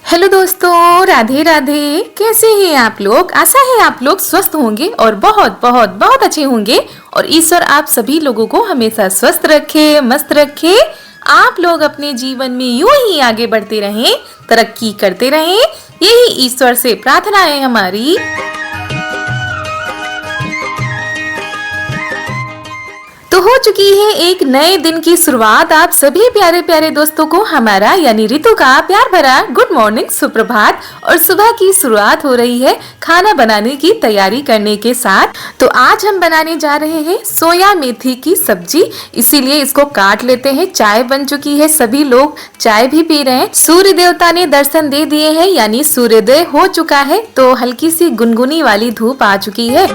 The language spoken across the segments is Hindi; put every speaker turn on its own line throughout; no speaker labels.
हेलो दोस्तों, राधे राधे। कैसे हैं आप लोग? आशा है आप लोग स्वस्थ होंगे और बहुत बहुत बहुत अच्छे होंगे। और ईश्वर आप सभी लोगों को हमेशा स्वस्थ रखे, मस्त रखे। आप लोग अपने जीवन में यूं ही आगे बढ़ते रहें, तरक्की करते रहें, यही ईश्वर से प्रार्थना है हमारी। तो हो चुकी है एक नए दिन की शुरुआत। आप सभी प्यारे प्यारे दोस्तों को हमारा यानी रितु का प्यार भरा गुड मॉर्निंग, सुप्रभात। और सुबह की शुरुआत हो रही है खाना बनाने की तैयारी करने के साथ। तो आज हम बनाने जा रहे हैं सोया मेथी की सब्जी, इसीलिए इसको काट लेते हैं। चाय बन चुकी है, सभी लोग चाय भी पी रहे हैं। सूर्य देवता ने दर्शन दे दिए हैं, यानी सूर्योदय हो चुका है। तो हल्की सी गुनगुनी वाली धूप आ चुकी है।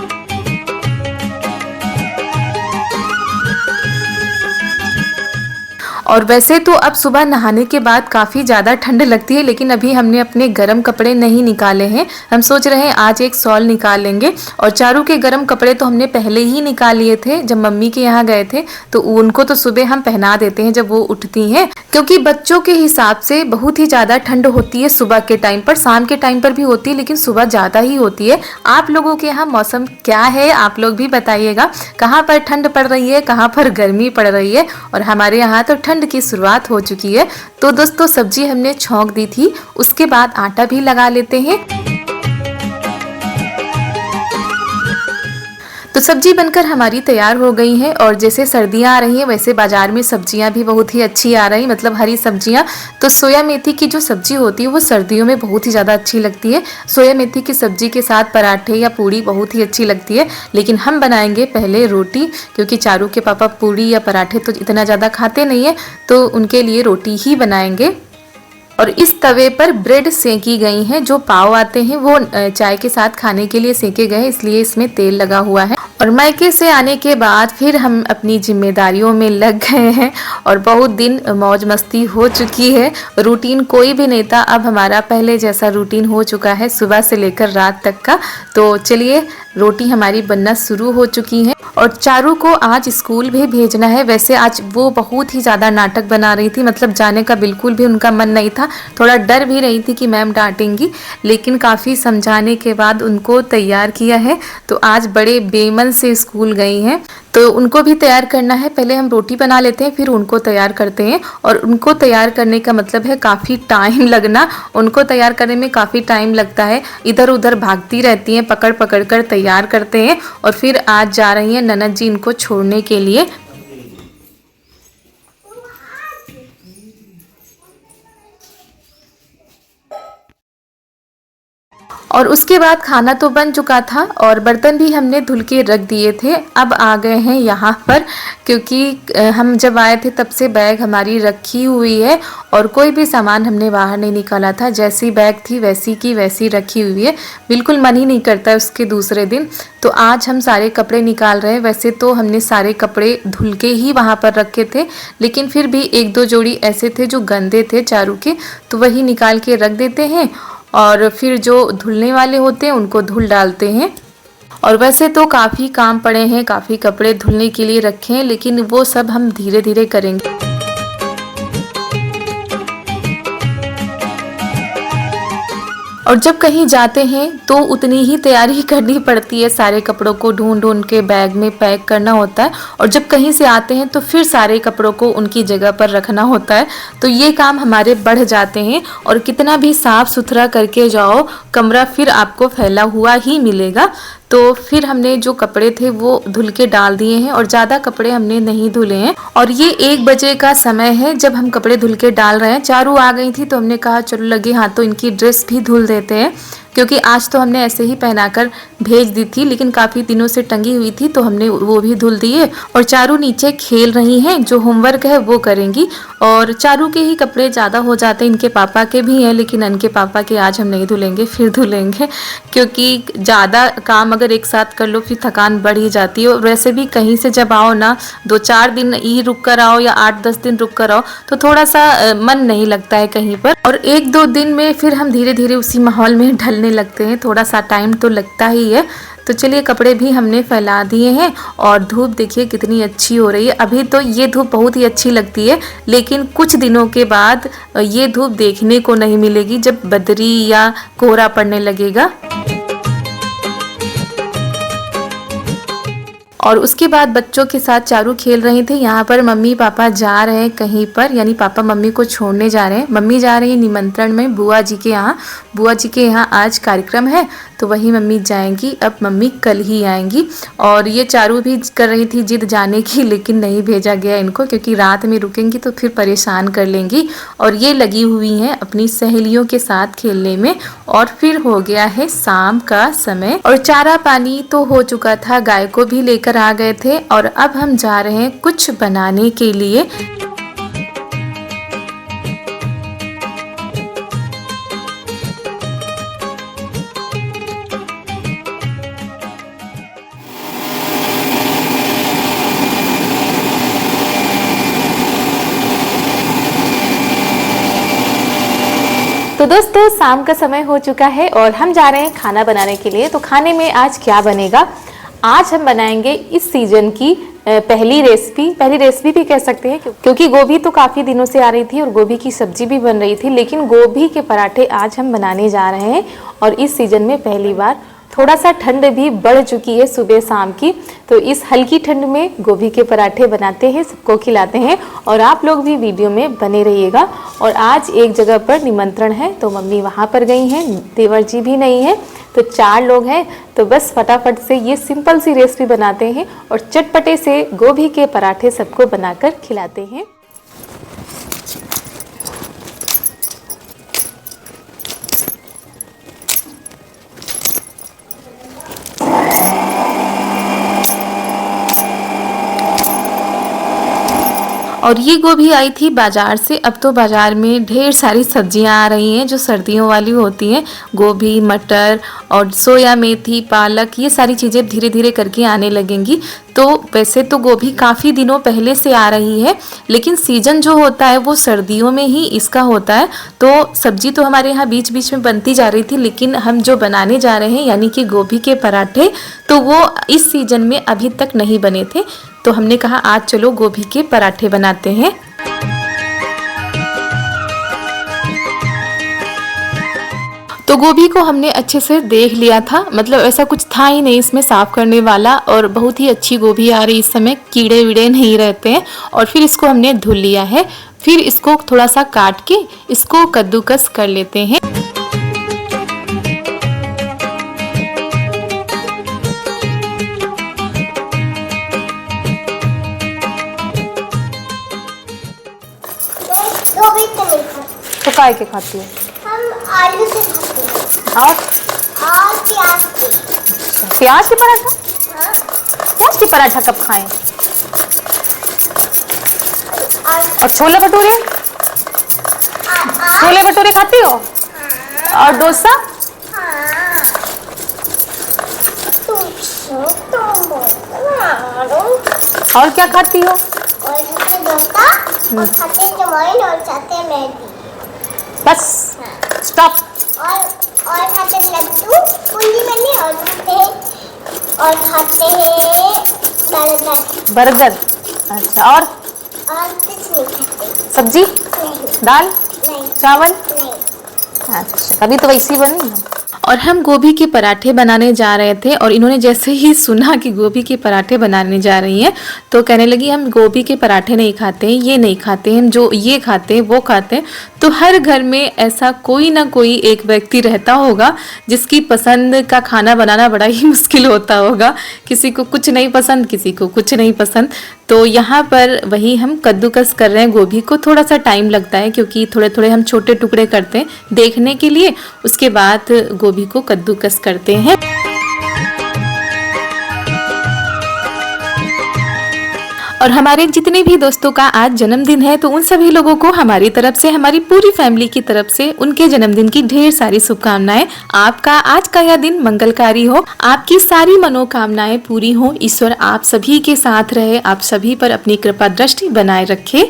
और वैसे तो अब सुबह नहाने के बाद काफ़ी ज़्यादा ठंड लगती है, लेकिन अभी हमने अपने गर्म कपड़े नहीं निकाले हैं। हम सोच रहे हैं आज एक शॉल निकाल लेंगे। और चारू के गर्म कपड़े तो हमने पहले ही निकाल लिए थे, जब मम्मी के यहाँ गए थे। तो उनको तो सुबह हम पहना देते हैं जब वो उठती हैं, क्योंकि बच्चों के हिसाब से बहुत ही ज़्यादा ठंड होती है सुबह के टाइम पर। शाम के टाइम पर भी होती है, लेकिन सुबह ज़्यादा ही होती है। आप लोगों के यहाँ मौसम क्या है, आप लोग भी बताइएगा। कहाँ पर ठंड पड़ रही है, कहाँ पर गर्मी पड़ रही है। और हमारे यहाँ तो ठंड की शुरुआत हो चुकी है। तो दोस्तों, सब्जी हमने छौंक दी थी, उसके बाद आटा भी लगा लेते हैं। तो सब्जी बनकर हमारी तैयार हो गई है। और जैसे सर्दियाँ आ रही हैं, वैसे बाजार में सब्जियां भी बहुत ही अच्छी आ रही, मतलब हरी सब्जियां। तो सोया मेथी की जो सब्जी होती है वो सर्दियों में बहुत ही ज़्यादा अच्छी लगती है। सोया मेथी की सब्जी के साथ पराठे या पूड़ी बहुत ही अच्छी लगती है। लेकिन हम बनाएंगे पहले रोटी, क्योंकि चारू के पापा पूड़ी या पराठे तो इतना ज़्यादा खाते नहीं है, तो उनके लिए रोटी ही बनाएंगे। और इस तवे पर ब्रेड सेंकी गई हैं। जो पाव आते हैं वो चाय के साथ खाने के लिए सेंके गए, इसलिए इसमें तेल लगा हुआ है। और मायके से आने के बाद फिर हम अपनी जिम्मेदारियों में लग गए हैं। और बहुत दिन मौज मस्ती हो चुकी है। रूटीन कोई भी नहीं था, अब हमारा पहले जैसा रूटीन हो चुका है, सुबह से लेकर रात तक का। तो चलिए, रोटी हमारी बनना शुरू हो चुकी है। और चारू को आज स्कूल भी भेजना है। वैसे आज वो बहुत ही ज़्यादा नाटक बना रही थी, मतलब जाने का बिल्कुल भी उनका मन नहीं था। थोड़ा डर भी रही थी कि मैम डांटेंगी, लेकिन काफ़ी समझाने के बाद उनको तैयार किया है। तो आज बड़े बेमन से स्कूल गई हैं। तो उनको भी तैयार करना है। पहले हम रोटी बना लेते हैं, फिर उनको तैयार करते हैं। और उनको तैयार करने का मतलब है काफ़ी टाइम लगना। उनको तैयार करने में काफ़ी टाइम लगता है, इधर उधर भागती रहती हैं, पकड़ पकड़ कर तैयार करते हैं। और फिर आज जा रही हैं ननद जी इनको छोड़ने के लिए। और उसके बाद खाना तो बन चुका था और बर्तन भी हमने धुल के रख दिए थे। अब आ गए हैं यहाँ पर, क्योंकि हम जब आए थे तब से बैग हमारी रखी हुई है और कोई भी सामान हमने बाहर नहीं निकाला था। जैसी बैग थी वैसी की वैसी रखी हुई है, बिल्कुल मन ही नहीं करता उसके दूसरे दिन। तो आज हम सारे कपड़े निकाल रहे हैं। वैसे तो हमने सारे कपड़े धुल के ही वहाँ पर रखे थे, लेकिन फिर भी एक दो जोड़ी ऐसे थे जो गंदे थे चारू के, तो वही निकाल के रख देते हैं। और फिर जो धुलने वाले होते हैं उनको धुल डालते हैं। और वैसे तो काफ़ी काम पड़े हैं, काफ़ी कपड़े धुलने के लिए रखे हैं, लेकिन वो सब हम धीरे धीरे करेंगे। और जब कहीं जाते हैं तो उतनी ही तैयारी करनी पड़ती है, सारे कपड़ों को ढूंढ ढूंढ के बैग में पैक करना होता है। और जब कहीं से आते हैं तो फिर सारे कपड़ों को उनकी जगह पर रखना होता है। तो ये काम हमारे बढ़ जाते हैं। और कितना भी साफ सुथरा करके जाओ, कमरा फिर आपको फैला हुआ ही मिलेगा। तो फिर हमने जो कपड़े थे वो धुल के डाल दिए हैं और ज़्यादा कपड़े हमने नहीं धुले हैं। और ये 1 बजे का समय है जब हम कपड़े धुल के डाल रहे हैं। चारू आ गई थी तो हमने कहा चलो लगे हाथों इनकी ड्रेस भी धुल देते हैं, क्योंकि आज तो हमने ऐसे ही पहनाकर भेज दी थी, लेकिन काफ़ी दिनों से टंगी हुई थी तो हमने वो भी धुल दिए। और चारू नीचे खेल रही हैं, जो होमवर्क है वो करेंगी। और चारू के ही कपड़े ज़्यादा हो जाते हैं, इनके पापा के भी हैं, लेकिन इनके पापा के आज हम नहीं धुलेंगे, फिर धुलेंगे। क्योंकि ज़्यादा काम अगर एक साथ कर लो फिर थकान बढ़ ही जाती है। और वैसे भी कहीं से जब आओ ना, 2-4 दिन ही रुक कर आओ या 8-10 दिन रुक कर आओ, तो थोड़ा सा मन नहीं लगता है कहीं पर। और 1-2 दिन में फिर हम धीरे धीरे उसी माहौल में ढलने लगते हैं, थोड़ा सा टाइम तो लगता ही है। तो चलिए कपड़े भी हमने फैला दिए हैं और धूप देखिए कितनी अच्छी हो रही है। अभी तो ये धूप बहुत ही अच्छी लगती है, लेकिन कुछ दिनों के बाद ये धूप देखने को नहीं मिलेगी जब बदरी या कोहरा पड़ने लगेगा। और उसके बाद बच्चों के साथ चारू खेल रहे थे। यहाँ पर मम्मी पापा जा रहे हैं कहीं पर, यानी पापा मम्मी को छोड़ने जा रहे हैं। मम्मी जा रही है निमंत्रण में बुआ जी के यहाँ। बुआ जी के यहाँ आज कार्यक्रम है तो वही मम्मी जाएंगी। अब मम्मी कल ही आएंगी। और ये चारू भी कर रही थी जिद जाने की, लेकिन नहीं भेजा गया इनको क्योंकि रात में रुकेंगी तो फिर परेशान कर लेंगी। और ये लगी हुई हैं अपनी सहेलियों के साथ खेलने में। और फिर हो गया है शाम का समय और चारा पानी तो हो चुका था, गाय को भी लेकर आ गए थे। और अब हम जा रहे हैं कुछ बनाने के लिए। तो दोस्तों शाम का समय हो चुका है और हम जा रहे हैं खाना बनाने के लिए। तो खाने में आज क्या बनेगा? आज हम बनाएंगे इस सीजन की पहली रेसिपी भी कह सकते हैं, क्योंकि गोभी तो काफ़ी दिनों से आ रही थी और गोभी की सब्जी भी बन रही थी, लेकिन गोभी के पराठे आज हम बनाने जा रहे हैं। और इस सीजन में पहली बार थोड़ा सा ठंड भी बढ़ चुकी है सुबह शाम की, तो इस हल्की ठंड में गोभी के पराठे बनाते हैं, सबको खिलाते हैं। और आप लोग भी वीडियो में बने रहिएगा। और आज एक जगह पर निमंत्रण है तो मम्मी वहाँ पर गई हैं, देवर जी भी नहीं है, तो 4 लोग हैं। तो बस फटाफट से ये सिंपल सी रेसिपी बनाते हैं और चटपटे से गोभी के पराठे सबको बनाकर खिलाते हैं। और ये गोभी आई थी बाज़ार से। अब तो बाज़ार में ढेर सारी सब्जियां आ रही हैं जो सर्दियों वाली होती हैं। गोभी, मटर और सोया मेथी, पालक, ये सारी चीज़ें धीरे धीरे करके आने लगेंगी। तो वैसे तो गोभी काफ़ी दिनों पहले से आ रही है, लेकिन सीज़न जो होता है वो सर्दियों में ही इसका होता है। तो सब्जी तो हमारे यहाँ बीच बीच में बनती जा रही थी, लेकिन हम जो बनाने जा रहे हैं यानी कि गोभी के पराठे, तो वो इस सीज़न में अभी तक नहीं बने थे। तो हमने कहा आज चलो गोभी के पराठे बनाते हैं। तो गोभी को हमने अच्छे से देख लिया था, मतलब ऐसा कुछ था ही नहीं इसमें साफ करने वाला, और बहुत ही अच्छी गोभी आ रही इस समय, कीड़े वीड़े नहीं रहते हैं। और फिर इसको हमने धुल लिया है। फिर इसको थोड़ा सा काट के इसको कद्दूकस कर लेते हैं। तो काय के खाती है?
हम आलू से खाते हैं।
और
प्याज के।
प्याज के पराठा?
हाँ।
प्याज के पराठा कब खाएं? और छोले भटूरे? छोले भटूरे खाती हो?
हाँ।
और डोसा?
हाँ।
और क्या खाती हो?
और खाते डोसा और खाते चाउमीन और खाते मैगी।
Bus stop.
और खाते लड्डू बूंदी वाले और खाते हैं
बर्गर। अच्छा, और
कुछ नहीं खाते।
सब्जी?
नहीं।
दाल?
नहीं।
चावल?
नहीं।
अच्छा, अभी तो वैसी बनी है। और हम गोभी के पराठे बनाने जा रहे थे और इन्होंने जैसे ही सुना कि गोभी के पराठे बनाने जा रही हैं तो कहने लगी हम गोभी के पराठे नहीं खाते हैं, ये नहीं खाते हैं, हम जो ये खाते हैं वो खाते हैं। तो हर घर में ऐसा कोई ना कोई एक व्यक्ति रहता होगा जिसकी पसंद का खाना बनाना बड़ा ही मुश्किल होता होगा। किसी को कुछ नहीं पसंद, किसी को कुछ नहीं पसंद। तो यहाँ पर वही हम कद्दूकस कर रहे हैं गोभी को। थोड़ा सा टाइम लगता है क्योंकि थोड़े थोड़े हम छोटे टुकड़े करते हैं देखने के लिए, उसके बाद गोभी को कद्दूकस करते हैं। और हमारे जितने भी दोस्तों का आज जन्मदिन है तो उन सभी लोगों को हमारी तरफ से, हमारी पूरी फैमिली की तरफ से उनके जन्मदिन की ढेर सारी शुभकामनाएं। आपका आज का यह दिन मंगलकारी हो, आपकी सारी मनोकामनाएं पूरी हो, ईश्वर आप सभी के साथ रहे, आप सभी पर अपनी कृपा दृष्टि बनाए रखे।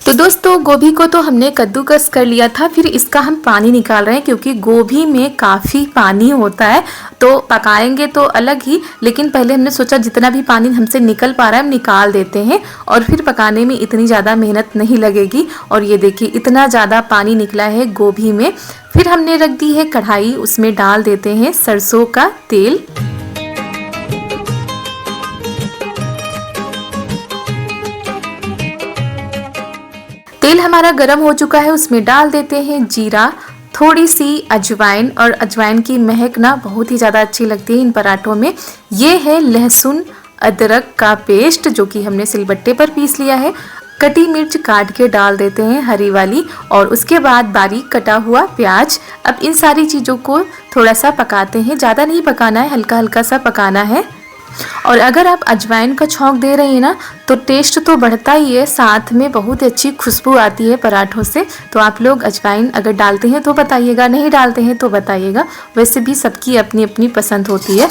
तो दोस्तों गोभी को तो हमने कद्दूकस कर लिया था, फिर इसका हम पानी निकाल रहे हैं क्योंकि गोभी में काफ़ी पानी होता है, तो पकाएंगे तो अलग ही, लेकिन पहले हमने सोचा जितना भी पानी हमसे निकल पा रहा है हम निकाल देते हैं और फिर पकाने में इतनी ज़्यादा मेहनत नहीं लगेगी। और ये देखिए इतना ज़्यादा पानी निकला है गोभी में। फिर हमने रख दी है कढ़ाई, उसमें डाल देते हैं सरसों का तेल। तेल हमारा गर्म हो चुका है, उसमें डाल देते हैं जीरा, थोड़ी सी अजवाइन, और अजवाइन की महक ना बहुत ही ज़्यादा अच्छी लगती है इन पराठों में। ये है लहसुन अदरक का पेस्ट जो कि हमने सिलबट्टे पर पीस लिया है। कटी मिर्च काट के डाल देते हैं हरी वाली, और उसके बाद बारीक कटा हुआ प्याज। अब इन सारी चीज़ों को थोड़ा सा पकाते हैं, ज़्यादा नहीं पकाना है, हल्का हल्का सा पकाना है। और अगर आप अजवाइन का छौंक दे रही हैं ना तो टेस्ट तो बढ़ता ही है, साथ में बहुत अच्छी खुशबू आती है पराठों से। तो आप लोग अजवाइन अगर डालते हैं तो बताइएगा, नहीं डालते हैं तो बताइएगा, वैसे भी सबकी अपनी अपनी पसंद होती है।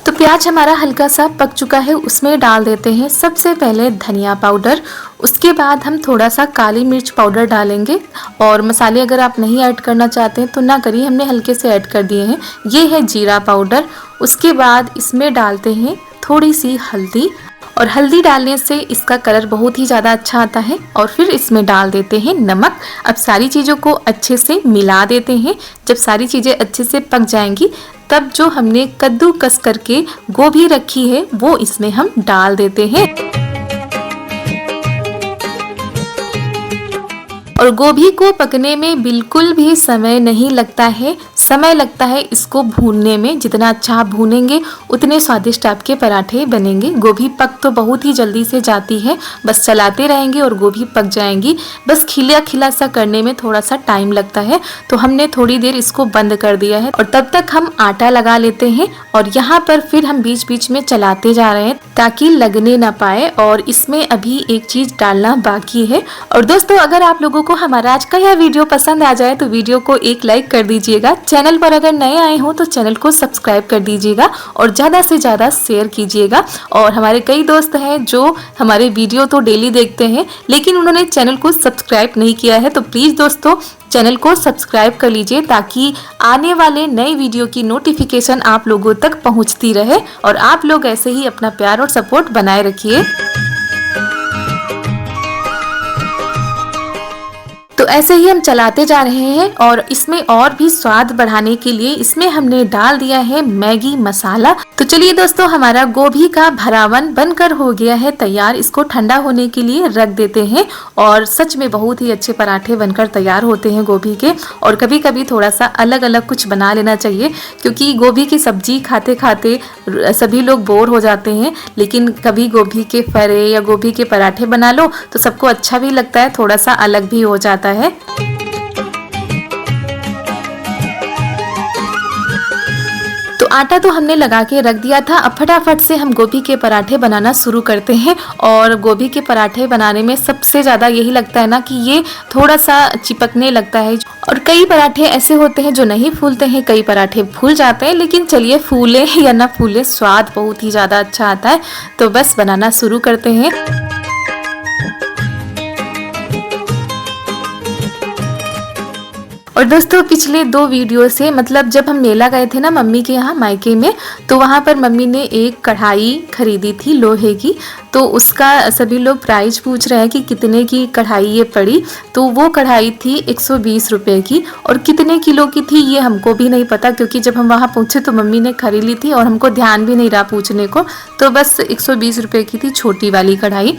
तो प्याज हमारा हल्का सा पक चुका है, उसमें डाल देते हैं सबसे पहले धनिया पाउडर, उसके बाद हम थोड़ा सा काली मिर्च पाउडर डालेंगे। और मसाले अगर आप नहीं ऐड करना चाहते हैं तो ना करिए, हमने हल्के से ऐड कर दिए हैं। ये है जीरा पाउडर। उसके बाद इसमें डालते हैं थोड़ी सी हल्दी, और हल्दी डालने से इसका कलर बहुत ही ज़्यादा अच्छा आता है। और फिर इसमें डाल देते हैं नमक। अब सारी चीज़ों को अच्छे से मिला देते हैं। जब सारी चीज़ें अच्छे से पक जाएंगी तब जो हमने कद्दूकस करके गोभी रखी है वो इसमें हम डाल देते हैं। और गोभी को पकने में बिल्कुल भी समय नहीं लगता है, समय लगता है इसको भूनने में। जितना अच्छा आप भूनेंगे उतने स्वादिष्ट आपके पराठे बनेंगे। गोभी पक तो बहुत ही जल्दी से जाती है, बस चलाते रहेंगे और गोभी पक जाएंगी। बस खिला खिला सा करने में थोड़ा सा टाइम लगता है, तो हमने थोड़ी देर इसको बंद कर दिया है। और तब तक हम आटा लगा लेते हैं, और यहाँ पर फिर हम बीच बीच में चलाते जा रहे हैं ताकि लगने ना पाए। और इसमें अभी एक चीज डालना बाकी है। और दोस्तों अगर आप लोगों को हमारा आज का यह वीडियो पसंद आ जाए तो वीडियो को एक लाइक कर दीजिएगा। चैनल पर अगर नए आए हो तो चैनल को सब्सक्राइब कर दीजिएगा और ज़्यादा से ज़्यादा शेयर कीजिएगा। और हमारे कई दोस्त हैं जो हमारे वीडियो तो डेली देखते हैं लेकिन उन्होंने चैनल को सब्सक्राइब नहीं किया है, तो प्लीज़ दोस्तों चैनल को सब्सक्राइब कर लीजिए ताकि आने वाले नए वीडियो की नोटिफिकेशन आप लोगों तक पहुंचती रहे। और आप लोग ऐसे ही अपना प्यार और सपोर्ट बनाए रखिए। तो ऐसे ही हम चलाते जा रहे हैं, और इसमें और भी स्वाद बढ़ाने के लिए इसमें हमने डाल दिया है मैगी मसाला। तो चलिए दोस्तों हमारा गोभी का भरावन बनकर हो गया है तैयार। इसको ठंडा होने के लिए रख देते हैं। और सच में बहुत ही अच्छे पराठे बनकर तैयार होते हैं गोभी के। और कभी कभी थोड़ा सा अलग अलग कुछ बना लेना चाहिए, क्योंकि गोभी की सब्जी खाते खाते सभी लोग बोर हो जाते हैं, लेकिन कभी गोभी के फरे या गोभी के पराठे बना लो तो सबको अच्छा भी लगता है, थोड़ा सा अलग भी हो जाता है। तो आटा तो हमने लगा के रख दिया था। अब फटाफट से हम गोभी के पराठे बनाना शुरू करते हैं। और गोभी के पराठे बनाने में सबसे ज़्यादा यही लगता है ना कि ये थोड़ा सा चिपकने लगता है। और कई पराठे ऐसे होते हैं जो नहीं फूलते हैं, कई पराठे फूल जाते हैं, लेकिन चलिए फूले या ना फूले स्वाद बहुत ही ज़्यादा अच्छा आता है। तो बस बनाना शुरू करते हैं। और दोस्तों पिछले 2 वीडियो से, मतलब जब हम मेला गए थे ना मम्मी के यहाँ मायके में, तो वहाँ पर मम्मी ने एक कढ़ाई खरीदी थी लोहे की। तो उसका सभी लोग प्राइस पूछ रहे हैं कि कितने की कढ़ाई ये पड़ी। तो वो कढ़ाई थी 120 रुपये की। और कितने किलो की थी ये हमको भी नहीं पता, क्योंकि जब हम वहाँ पहुँचे तो मम्मी ने खरीद ली थी और हमको ध्यान भी नहीं रहा पूछने को। तो बस 120 रुपये की थी छोटी वाली कढ़ाई।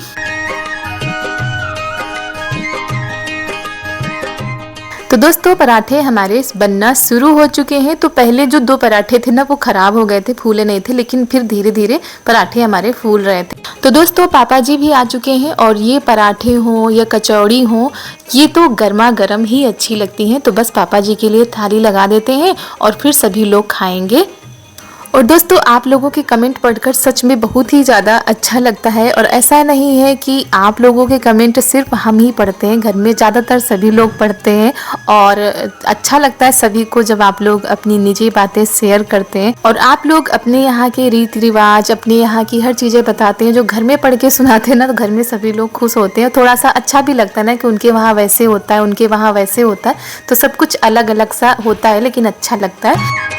तो दोस्तों पराठे हमारे बनना शुरू हो चुके हैं। तो पहले जो 2 पराठे थे ना वो खराब हो गए थे, फूले नहीं थे, लेकिन फिर धीरे धीरे पराठे हमारे फूल रहे थे। तो दोस्तों पापा जी भी आ चुके हैं, और ये पराठे हों या कचौड़ी हों ये तो गर्मा गर्म ही अच्छी लगती हैं। तो बस पापा जी के लिए थाली लगा देते हैं और फिर सभी लोग खाएंगे। और दोस्तों आप लोगों के कमेंट पढ़कर सच में बहुत ही ज़्यादा अच्छा लगता है। और ऐसा नहीं है कि आप लोगों के कमेंट सिर्फ हम ही पढ़ते हैं, घर में ज़्यादातर सभी लोग पढ़ते हैं और अच्छा लगता है सभी को जब आप लोग अपनी निजी बातें शेयर करते हैं और आप लोग अपने यहाँ के रीति रिवाज, अपने यहाँ की हर चीज़ें बताते हैं जो घर में पढ़ के सुनाते हैं ना, तो घर में सभी लोग खुश होते हैं। थोड़ा सा अच्छा भी लगता है ना कि उनके वहाँ वैसे होता है, उनके वहाँ वैसे होता है, तो सब कुछ अलग अलग सा होता है लेकिन अच्छा लगता है।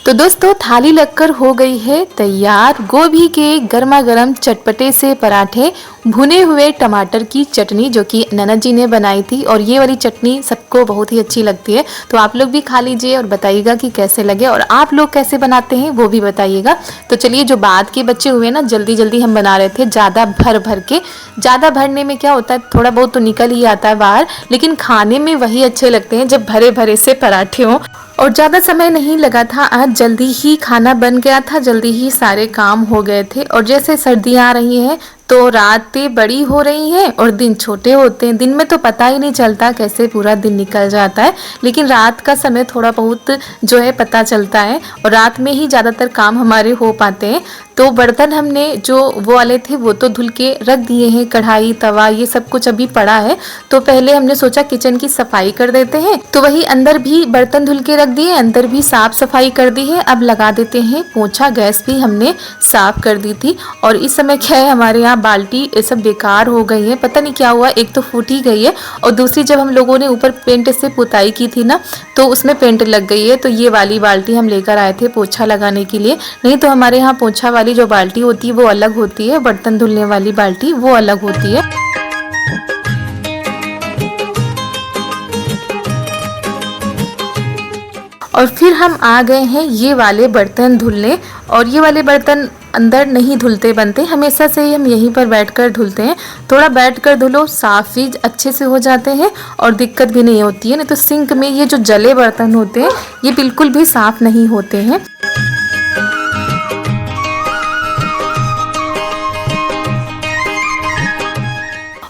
तो दोस्तों थाली लगकर हो गई है तैयार। गोभी के गर्मा गर्म चटपटे से पराठे, भुने हुए टमाटर की चटनी जो कि ननद जी ने बनाई थी, और ये वाली चटनी सबको बहुत ही अच्छी लगती है। तो आप लोग भी खा लीजिए और बताइएगा कि कैसे लगे और आप लोग कैसे बनाते हैं वो भी बताइएगा। तो चलिए, जो बाद के बच्चे हुए ना, जल्दी जल्दी हम बना रहे थे, ज़्यादा भर भर के। ज़्यादा भरने में क्या होता है, थोड़ा बहुत तो निकल ही आता है बाहर, लेकिन खाने में वही अच्छे लगते हैं जब भरे भरे से पराठे हों। और ज़्यादा समय नहीं लगा था, आज जल्दी ही खाना बन गया था, जल्दी ही सारे काम हो गए थे। और जैसे सर्दियाँ आ रही हैं तो रातें बड़ी हो रही हैं और दिन छोटे होते हैं। दिन में तो पता ही नहीं चलता कैसे पूरा दिन निकल जाता है, लेकिन रात का समय थोड़ा बहुत जो है पता चलता है और रात में ही ज़्यादातर काम हमारे हो पाते हैं। तो बर्तन हमने जो वो वाले थे वो तो धुल के रख दिए हैं, कढ़ाई तवा ये सब कुछ अभी पड़ा है। तो पहले हमने सोचा किचन की सफाई कर देते हैं, तो वही अंदर भी बर्तन धुल के रख दिए, अंदर भी साफ सफाई कर दी है। अब लगा देते हैं पोंछा, गैस भी हमने साफ कर दी थी। और इस समय क्या है, हमारे यहाँ बाल्टी ये सब बेकार हो गई है, पता नहीं क्या हुआ, एक तो फूट ही गई है और दूसरी जब हम लोगों ने ऊपर पेंट से पुताई की थी ना, तो उसमें पेंट लग गई है। तो ये वाली बाल्टी हम लेकर आए थे पोछा लगाने के लिए। नहीं तो हमारे यहाँ पोछा वाली जो बाल्टी होती है वो अलग होती है, बर्तन धुलने वाली बाल्टी वो अलग होती है। और फिर हम आ गए हैं ये वाले बर्तन धुलने, और ये वाले बर्तन अंदर नहीं धुलते बनते, हमेशा से ही हम यहीं पर बैठकर धुलते हैं। थोड़ा बैठकर धुलो, साफ भी अच्छे से हो जाते हैं और दिक्कत भी नहीं होती है। नहीं तो सिंक में ये जो जले बर्तन होते हैं ये बिल्कुल भी साफ नहीं होते हैं।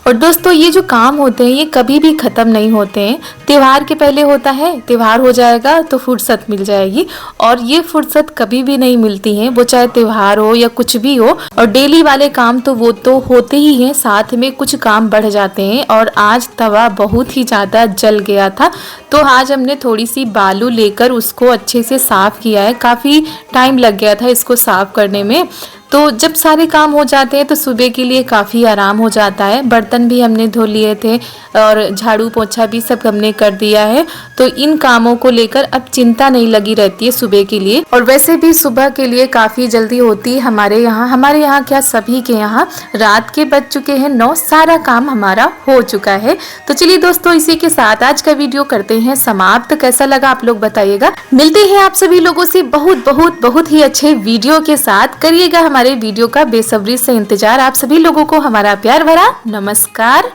और दोस्तों ये जो काम होते हैं ये कभी भी ख़त्म नहीं होते हैं। त्योहार के पहले होता है, त्योहार हो जाएगा तो फुर्सत मिल जाएगी, और ये फुर्सत कभी भी नहीं मिलती है, वो चाहे त्योहार हो या कुछ भी हो। और डेली वाले काम तो वो तो होते ही हैं, साथ में कुछ काम बढ़ जाते हैं। और आज तवा बहुत ही ज़्यादा जल गया था, तो आज हमने थोड़ी सी बालू लेकर उसको अच्छे से साफ़ किया है। काफ़ी टाइम लग गया था इसको साफ़ करने में। तो जब सारे काम हो जाते हैं तो सुबह के लिए काफ़ी आराम हो जाता है। बर्तन भी हमने धो लिए थे और झाड़ू पोछा भी सब हमने कर दिया है, तो इन कामों को लेकर अब चिंता नहीं लगी रहती है सुबह के लिए। और वैसे भी सुबह के लिए काफ़ी जल्दी होती है हमारे यहाँ क्या सभी के यहाँ रात के बज चुके हैं 9, सारा काम हमारा हो चुका है। तो चलिए दोस्तों, इसी के साथ आज का वीडियो करते हैं समाप्त। कैसा लगा आप लोग बताइएगा। मिलते हैं आप सभी लोगों से बहुत ही अच्छे वीडियो के साथ। करिएगा हमारे वीडियो का बेसब्री से इंतजार। आप सभी लोगों को हमारा प्यार भरा नमस्कार।